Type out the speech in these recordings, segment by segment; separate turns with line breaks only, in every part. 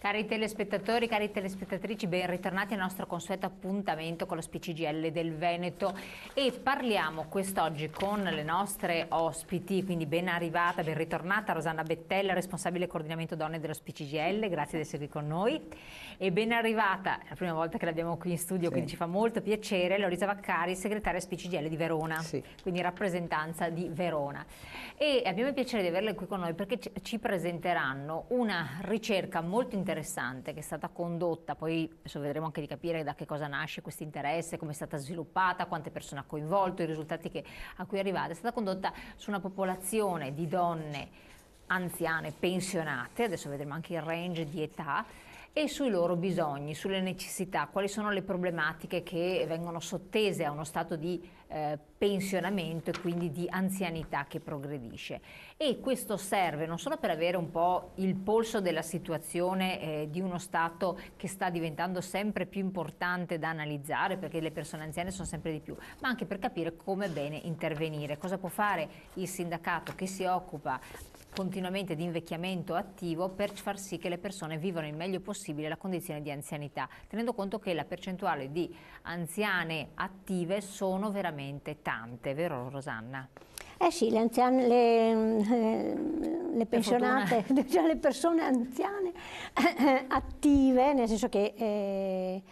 Cari telespettatori, cari telespettatrici, ben ritornati al nostro consueto appuntamento con lo SPCGL del Veneto e parliamo quest'oggi con le nostre ospiti, quindi ben arrivata, ben ritornata Rosanna Bettella, responsabile coordinamento donne dello SPCGL, grazie di essere qui con noi, e ben arrivata, è la prima volta che l'abbiamo qui in studio, quindi ci fa molto piacere, Lorisa Vaccari, segretaria SPCGL di Verona, quindi rappresentanza di Verona. E abbiamo il piacere di averle qui con noi perché ci presenteranno una ricerca molto interessante che è stata condotta, poi adesso vedremo anche di capire da che cosa nasce questo interesse, come è stata sviluppata, quante persone ha coinvolto, i risultati a cui è arrivata. È stata condotta su una popolazione di donne anziane, pensionate, adesso vedremo anche il range di età, e sui loro bisogni, sulle necessità, quali sono le problematiche che vengono sottese a uno stato di pensionamento e quindi di anzianità che progredisce. E questo serve non solo per avere un po' il polso della situazione di uno stato che sta diventando sempre più importante da analizzare, perché le persone anziane sono sempre di più, ma anche per capire come bene intervenire, cosa può fare il sindacato che si occupa continuamente di invecchiamento attivo per far sì che le persone vivano il meglio possibile la condizione di anzianità, tenendo conto che la percentuale di anziane attive sono veramente tante, vero Rosanna?
Eh sì, le anziane, le pensionate, cioè le persone anziane attive, nel senso che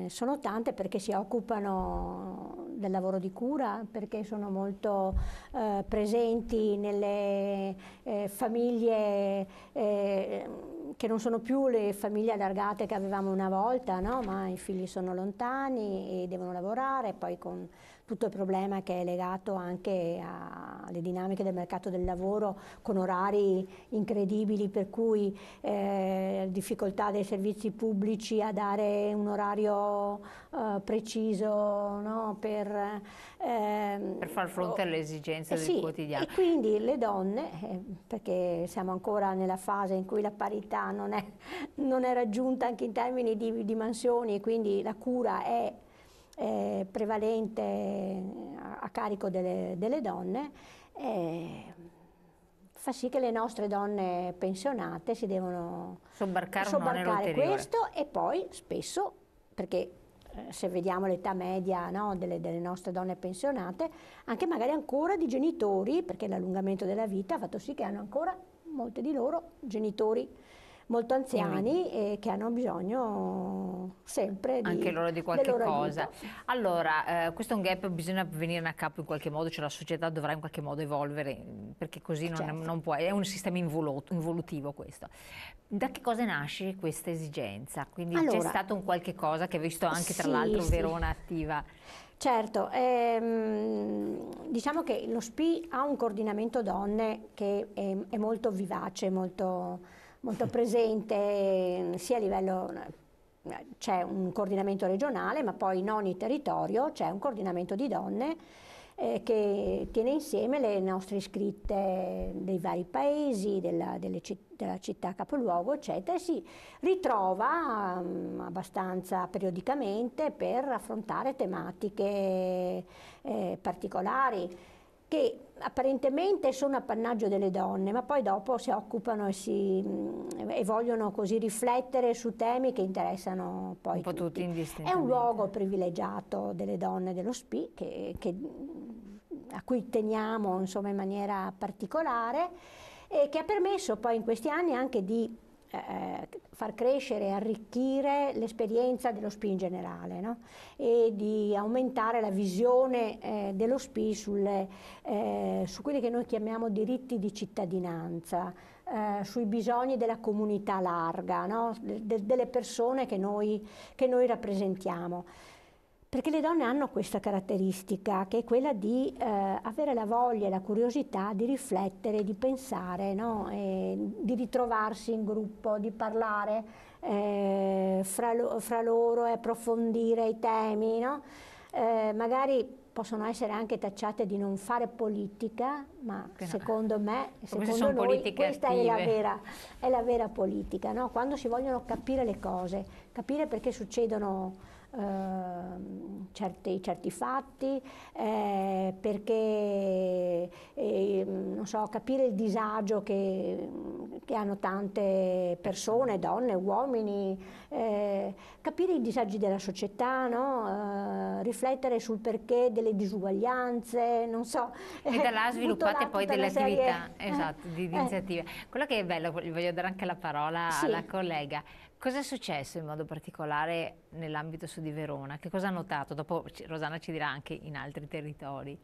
sono tante perché si occupano del lavoro di cura, perché sono molto presenti nelle famiglie che non sono più le famiglie allargate che avevamo una volta, no? Ma i figli sono lontani e devono lavorare, poi con tutto il problema che è legato anche alle dinamiche del mercato del lavoro, con orari incredibili, per cui difficoltà dei servizi pubblici a dare un orario preciso, no? Per
far fronte alle esigenze del quotidiano.
E quindi le donne, perché siamo ancora nella fase in cui la parità non è raggiunta anche in termini di mansioni, e quindi la cura è prevalente a carico delle donne, fa sì che le nostre donne pensionate si devono sobbarcare questo, e poi spesso, perché se vediamo l'età media, no, delle nostre donne pensionate, anche magari ancora di genitori, perché l'allungamento della vita ha fatto sì che hanno ancora, molte di loro, genitori molto anziani e che hanno bisogno sempre
anche loro di qualche cosa.
Aiuto.
Allora, questo è un gap, bisogna venirne a capo in qualche modo, cioè la società dovrà in qualche modo evolvere, perché così non può, è un sistema involutivo questo. Da che cosa nasce questa esigenza? Quindi allora, c'è stato un qualche cosa che hai visto anche tra l'altro Verona attiva?
Certo, diciamo che lo SPI ha un coordinamento donne che è molto vivace, molto presente, sia a livello, c'è un coordinamento regionale, ma poi in ogni territorio c'è un coordinamento di donne che tiene insieme le nostre iscritte dei vari paesi, della città capoluogo, eccetera, e si ritrova abbastanza periodicamente per affrontare tematiche particolari, che apparentemente sono appannaggio delle donne, ma poi dopo si occupano e vogliono così riflettere su temi che interessano poi tutti. È un luogo privilegiato delle donne dello SPI a cui teniamo, insomma, in maniera particolare, e che ha permesso poi in questi anni anche di far crescere e arricchire l'esperienza dello SPI in generale, no? E di aumentare la visione dello SPI su quelli che noi chiamiamo diritti di cittadinanza, sui bisogni della comunità larga, no? Delle persone che noi rappresentiamo. Perché le donne hanno questa caratteristica, che è quella di avere la voglia e la curiosità di riflettere, di pensare, no? Di ritrovarsi in gruppo, di parlare fra loro e approfondire i temi, no? Magari possono essere anche tacciate di non fare politica, ma secondo me, secondo noi, questa è la vera politica, no? Quando si vogliono capire le cose, capire perché succedono certi fatti, perché non so, capire il disagio che che hanno tante persone, donne, uomini, capire i disagi della società, no? Riflettere sul perché delle disuguaglianze, non so.
E da là sviluppate poi delle attività, esatto, di iniziative. Quello che è bello, gli voglio dare anche la parola
Sì.
alla collega. Cosa è successo in modo particolare nell'ambito su di Verona? Che cosa ha notato? Dopo Rosanna ci dirà anche in altri territori.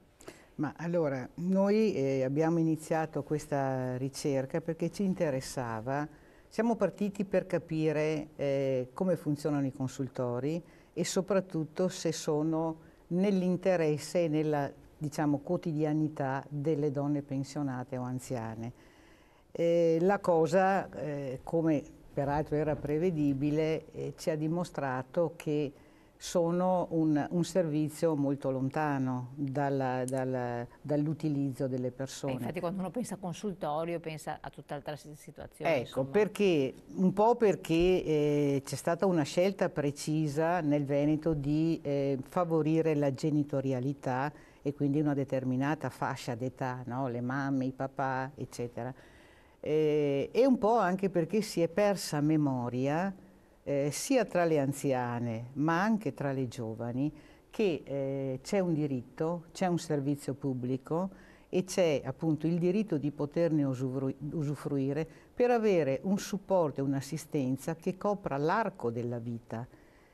Ma allora, noi abbiamo iniziato questa ricerca perché ci interessava, siamo partiti per capire come funzionano i consultori e soprattutto se sono nell'interesse e nella, diciamo, quotidianità delle donne pensionate o anziane. La cosa, come peraltro era prevedibile, ci ha dimostrato che sono un servizio molto lontano dall'utilizzo delle persone.
Infatti quando uno pensa a consultorio pensa a tutt'altra situazione.
Ecco, perché, un po' perché c'è stata una scelta precisa nel Veneto di favorire la genitorialità e quindi una determinata fascia d'età, no? Le mamme, i papà, eccetera. E un po' anche perché si è persa memoria sia tra le anziane ma anche tra le giovani che c'è un diritto, c'è un servizio pubblico e c'è appunto il diritto di poterne usufruire per avere un supporto e un'assistenza che copra l'arco della vita.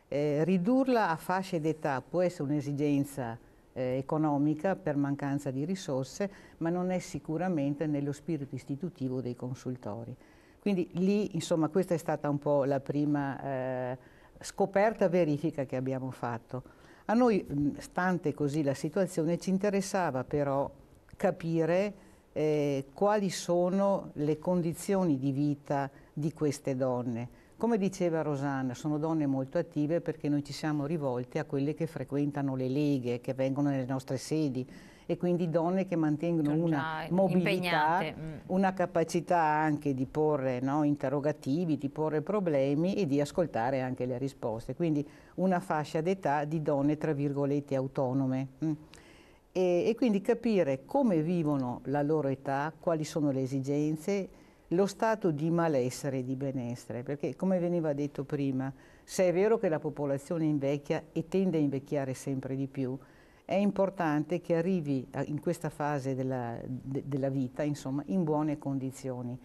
Ridurla a fasce d'età può essere un'esigenza economica per mancanza di risorse, ma non è sicuramente nello spirito istitutivo dei consultori. Quindi lì, insomma, questa è stata un po' la prima scoperta, verifica che abbiamo fatto. A noi, stante così la situazione, ci interessava però capire quali sono le condizioni di vita di queste donne. Come diceva Rosanna, sono donne molto attive perché noi ci siamo rivolti a quelle che frequentano le leghe, che vengono nelle nostre sedi, e quindi donne che mantengono una mobilità, una capacità anche di porre, no, interrogativi, di porre problemi e di ascoltare anche le risposte. Quindi una fascia d'età di donne, tra virgolette, autonome. E quindi capire come vivono la loro età, quali sono le esigenze, lo stato di malessere e di benessere, perché come veniva detto prima, se è vero che la popolazione invecchia e tende a invecchiare sempre di più, è importante che arrivi in questa fase della vita, insomma, in buone condizioni,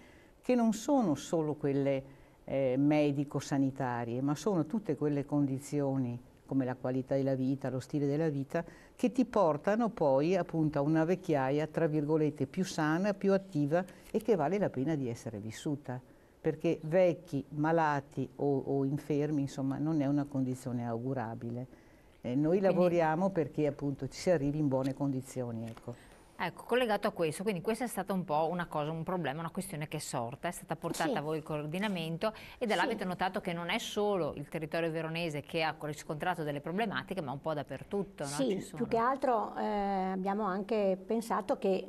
che non sono solo quelle medico-sanitarie, ma sono tutte quelle condizioni come la qualità della vita, lo stile della vita, che ti portano poi appunto a una vecchiaia, tra virgolette, più sana, più attiva e che vale la pena di essere vissuta. Perché vecchi, malati o infermi, insomma, non è una condizione augurabile. Noi lavoriamo perché appunto ci si arrivi in buone condizioni.
Ecco, collegato a questo, quindi questa è stata un po' una cosa, un problema, una questione che è sorta, è stata portata a voi il coordinamento e da là avete notato che non è solo il territorio veronese che ha riscontrato delle problematiche, ma un po' dappertutto, no?
Sì, più che altro abbiamo anche pensato che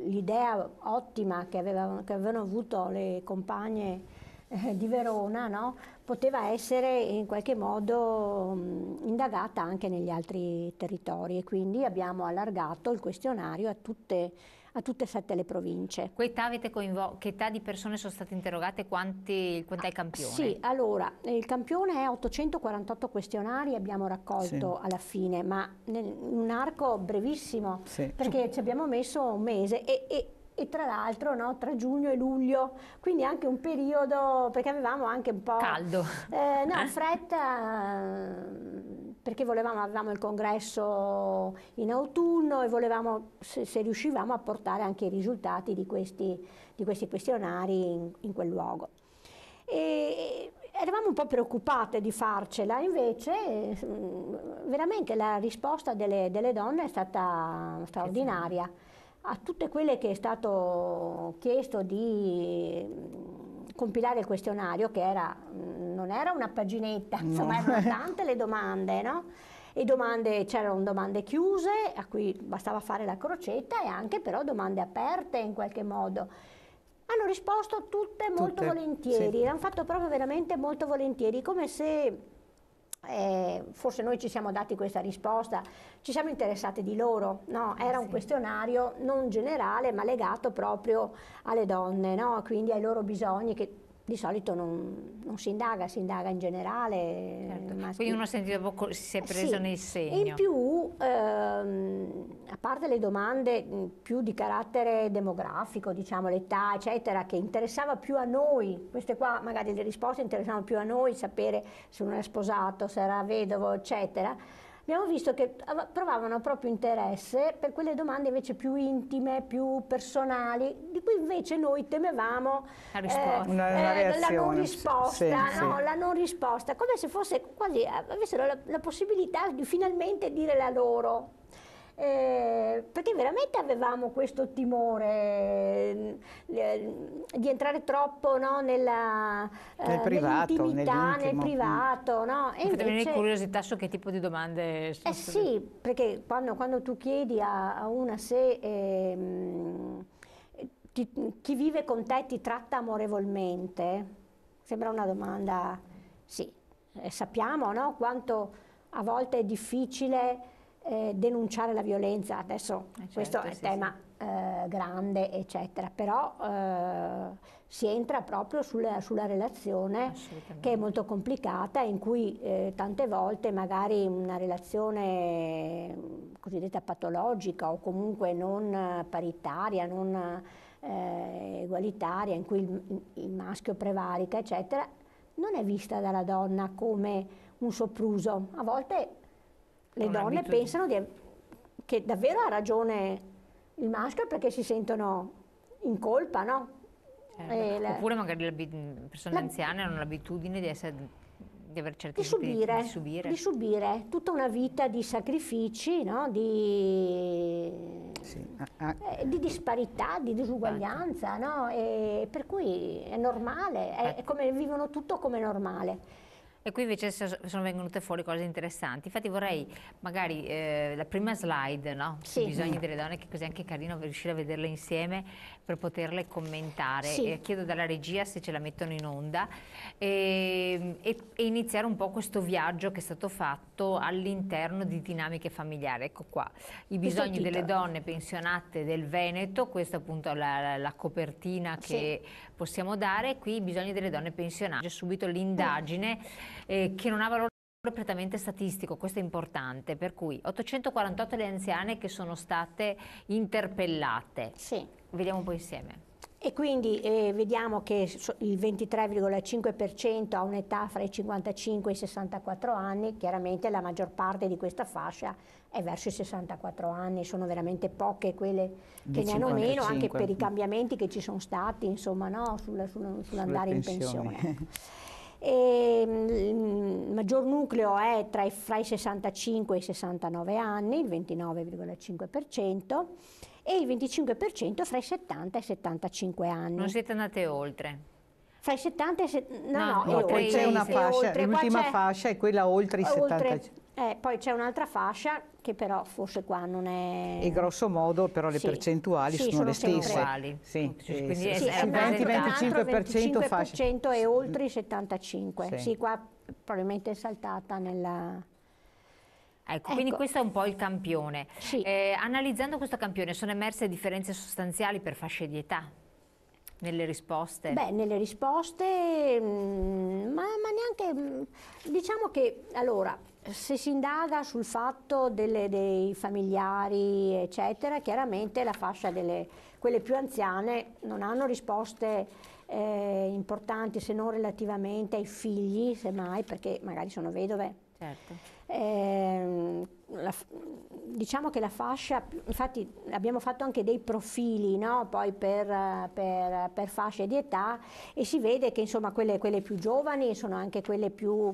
l'idea ottima che avevano avuto le compagne di Verona, no? Poteva essere in qualche modo indagata anche negli altri territori e quindi abbiamo allargato il questionario a tutte e 7 le province.
Che età di persone sono state interrogate? Quanto è il campione?
Sì, allora, il campione è 848 questionari abbiamo raccolto alla fine, ma in un arco brevissimo, perché ci abbiamo messo un mese e tra l'altro, no, tra giugno e luglio, quindi anche un periodo, perché avevamo anche un po'...
caldo.
No, fretta, perché avevamo il congresso in autunno e volevamo, se riuscivamo, a portare anche i risultati di questi questionari in quel luogo. E eravamo un po' preoccupate di farcela, invece veramente la risposta delle donne è stata straordinaria. A tutte quelle che è stato chiesto di compilare il questionario, che non era una paginetta, insomma erano tante le domande, no? E c'erano domande chiuse a cui bastava fare la crocetta e anche però domande aperte in qualche modo. Hanno risposto tutte molto volentieri, l'hanno fatto proprio veramente molto volentieri, come se forse noi ci siamo dati questa risposta, ci siamo interessati di loro, no? Era un questionario non generale ma legato proprio alle donne, no? Quindi ai loro bisogni che di solito non si indaga, si indaga in generale.
Certo. Quindi uno ha sentito poco, si è preso
sì.
nel segno.
E in più, a parte le domande più di carattere demografico, diciamo l'età, eccetera, che interessava più a noi, queste qua magari le risposte interessavano più a noi, sapere se uno era sposato, se era vedovo, eccetera. Abbiamo visto che provavano proprio interesse per quelle domande invece più intime, più personali, di cui invece noi temevamo la non risposta,
sì,
no?
sì.
La non risposta, come se fosse quasi avessero la possibilità di finalmente dire la loro. Perché veramente avevamo questo timore di entrare troppo, no,
nel privato,
nell'intimità, nel
nell'intimo.
privato, no? E
Fate venire
invece,
curiosità su che tipo di domande sono state.
sì, perché quando tu chiedi a una se chi vive con te ti tratta amorevolmente, sembra una domanda, sì, sappiamo, no, quanto a volte è difficile denunciare la violenza, adesso questo è
sì,
tema grande, eccetera, però si entra proprio sulla relazione che è molto complicata, in cui tante volte magari una relazione cosiddetta patologica o comunque non paritaria, non egualitaria, in cui il maschio prevarica, eccetera, non è vista dalla donna come un sopruso. A volte le donne pensano che davvero ha ragione il maschio perché si sentono in colpa, no?
Certo. Oppure magari le persone anziane hanno l'abitudine di avere certi
di subire tutta una vita di sacrifici, no? Di disparità, di disuguaglianza, no? E per cui è normale, è come vivono tutto come normale.
E qui invece sono venute fuori cose interessanti. Infatti vorrei magari la prima slide, no?
Sì.
I bisogni delle donne, che così è anche carino riuscire a vederle insieme per poterle commentare.
Sì.
Chiedo dalla regia se ce la mettono in onda e iniziare un po' questo viaggio che è stato fatto all'interno di dinamiche familiari. Ecco qua, i bisogni delle donne pensionate del Veneto, questa è appunto la copertina che possiamo dare. Qui i bisogni delle donne pensionate, subito l'indagine che non ha valore prettamente statistico, questo è importante, per cui 848 le anziane che sono state interpellate.
Sì.
Vediamo un po' insieme.
E quindi vediamo che il 23,5% ha un'età fra i 55 e i 64 anni, chiaramente la maggior parte di questa fascia è verso i 64 anni, sono veramente poche quelle che ne hanno meno, anche per i cambiamenti che ci sono stati, insomma, no? sull'andare in pensione. Il maggior nucleo è fra i 65 e i 69 anni, il 29,5%, e il 25% fra i 70 e i 75 anni.
Non siete andate oltre?
Fra i 70 e
poi c'è una fascia, l'ultima fascia è quella oltre i 75.
Poi c'è un'altra fascia che però forse qua non è...
E grosso modo però le percentuali sono le stesse.
Uguali.
Sì,
quindi
il 20-25% fascia.
25% è oltre i 75.
Sì.
Sì, qua probabilmente è saltata nella...
Ecco, quindi questo è un po' il campione.
Sì.
Analizzando questo campione sono emerse differenze sostanziali per fasce di età nelle risposte?
Beh, nelle risposte, ma neanche, diciamo che, allora, se si indaga sul fatto dei familiari, eccetera, chiaramente la fascia quelle più anziane non hanno risposte importanti se non relativamente ai figli, semmai, perché magari sono vedove.
Certo.
Diciamo che la fascia, infatti abbiamo fatto anche dei profili, no? Poi per fasce di età, e si vede che insomma quelle più giovani sono anche quelle più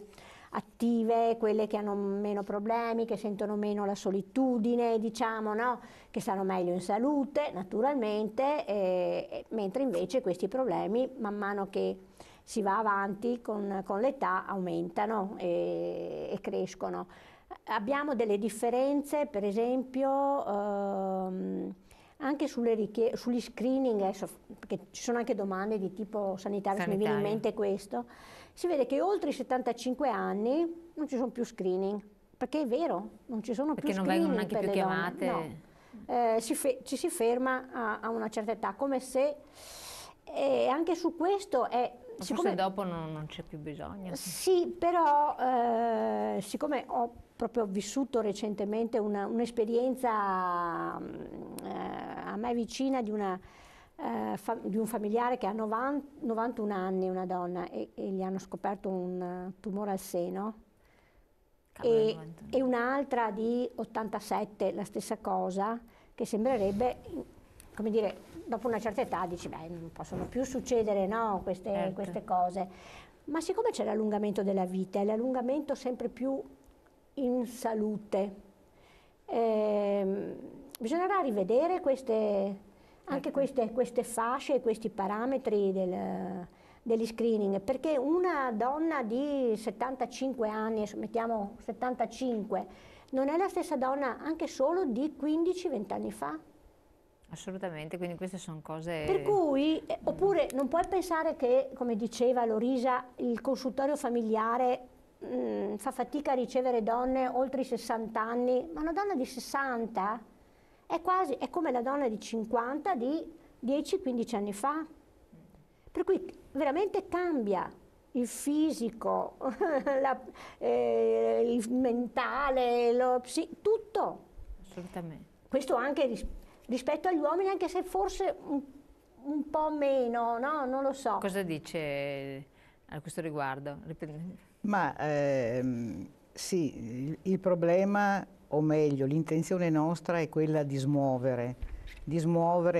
attive, quelle che hanno meno problemi, che sentono meno la solitudine, diciamo, no? Che stanno meglio in salute naturalmente, mentre invece questi problemi man mano che si va avanti con l'età aumentano e crescono. Abbiamo delle differenze, per esempio, anche sugli screening, perché ci sono anche domande di tipo sanitario, mi viene in mente questo. Si vede che oltre i 75 anni non ci sono più screening, perché è vero, non ci sono
perché
più
non
screening
vengono neanche
per
più
le donne,
chiamate.
no. Ci si ferma a una certa età, come se anche su questo
Forse dopo non c'è più bisogno.
Sì, però siccome ho proprio vissuto recentemente un'esperienza a me vicina di un familiare che ha 91 anni, una donna, e gli hanno scoperto un tumore al seno, e un'altra di 87, la stessa cosa, che sembrerebbe, come dire, dopo una certa età dici, beh, non possono più succedere, no, queste cose. Ma siccome c'è l'allungamento della vita e l'allungamento sempre più in salute, bisognerà rivedere anche queste fasce e questi parametri degli screening, perché una donna di 75 anni, mettiamo 75, non è la stessa donna anche solo di 15-20 anni fa.
Assolutamente, quindi queste sono cose...
Per cui, oppure non puoi pensare che, come diceva Lorisa, il consultorio familiare fa fatica a ricevere donne oltre i 60 anni, ma una donna di 60 è come la donna di 50 di 10-15 anni fa. Per cui veramente cambia il fisico, il mentale, tutto.
Assolutamente.
Questo anche rispetto agli uomini, anche se forse un po' meno, no? Non lo so.
Cosa dice a questo riguardo?
Ma sì, il problema, o meglio, l'intenzione nostra è quella di smuovere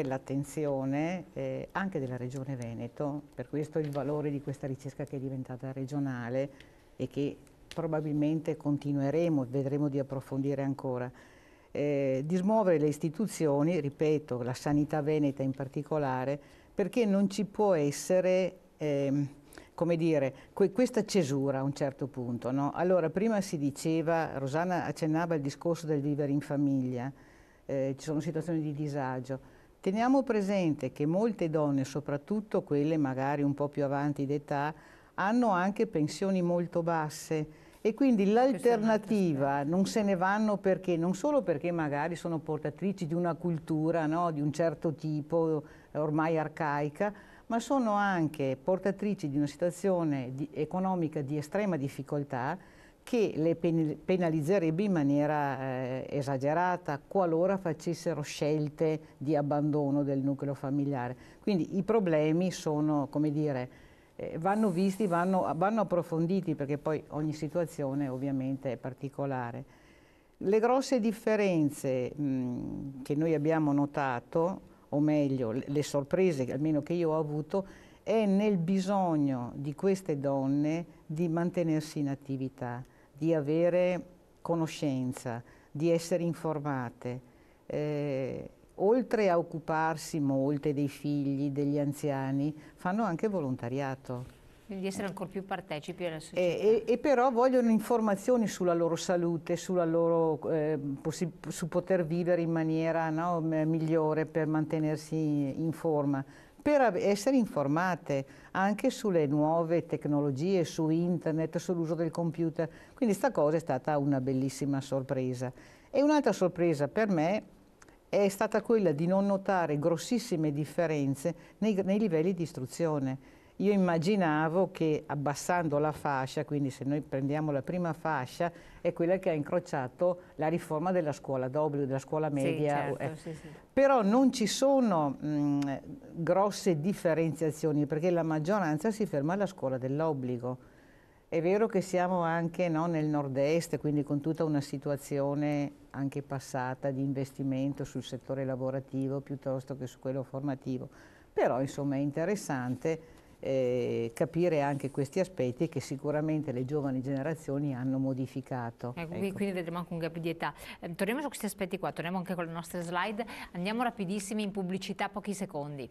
l'attenzione anche della Regione Veneto, per questo il valore di questa ricerca che è diventata regionale e che probabilmente continueremo, vedremo di approfondire ancora. Di smuovere le istituzioni, ripeto, la sanità veneta in particolare, perché non ci può essere, come dire, questa cesura a un certo punto, no? Allora, prima si diceva, Rosanna accennava al discorso del vivere in famiglia, ci sono situazioni di disagio. Teniamo presente che molte donne, soprattutto quelle magari un po' più avanti d'età, hanno anche pensioni molto basse. E quindi l'alternativa non se ne vanno perché, non solo perché magari sono portatrici di una cultura, no, di un certo tipo, ormai arcaica, ma sono anche portatrici di una situazione economica di estrema difficoltà che le penalizzerebbe in maniera esagerata qualora facessero scelte di abbandono del nucleo familiare. Quindi i problemi sono, come dire, vanno visti, vanno approfonditi, perché poi ogni situazione ovviamente è particolare. Le grosse differenze che noi abbiamo notato, o meglio le sorprese almeno che io ho avuto, è nel bisogno di queste donne di mantenersi in attività, di avere conoscenza, di essere informate. Oltre a occuparsi molte dei figli, degli anziani, fanno anche volontariato.
Quindi essere ancora più partecipi alla società.
E però vogliono informazioni sulla loro salute, sulla loro, su poter vivere in maniera, no, migliore, per mantenersi in forma, per essere informate anche sulle nuove tecnologie, su internet, sull'uso del computer. Quindi sta cosa è stata una bellissima sorpresa. E un'altra sorpresa per me è stata quella di non notare grossissime differenze nei livelli di istruzione. Io immaginavo che abbassando la fascia, quindi se noi prendiamo la prima fascia, è quella che ha incrociato la riforma della scuola d'obbligo, della scuola media.
Sì, certo, sì.
Però non ci sono grosse differenziazioni, perché la maggioranza si ferma alla scuola dell'obbligo. È vero che siamo anche, no, nel nord-est, quindi con tutta una situazione anche passata di investimento sul settore lavorativo piuttosto che su quello formativo, però insomma è interessante capire anche questi aspetti che sicuramente le giovani generazioni hanno modificato.
Ecco. Quindi vedremo anche un gap di età. Torniamo su questi aspetti qua, torniamo anche con le nostre slide, andiamo rapidissimi in pubblicità, pochi secondi.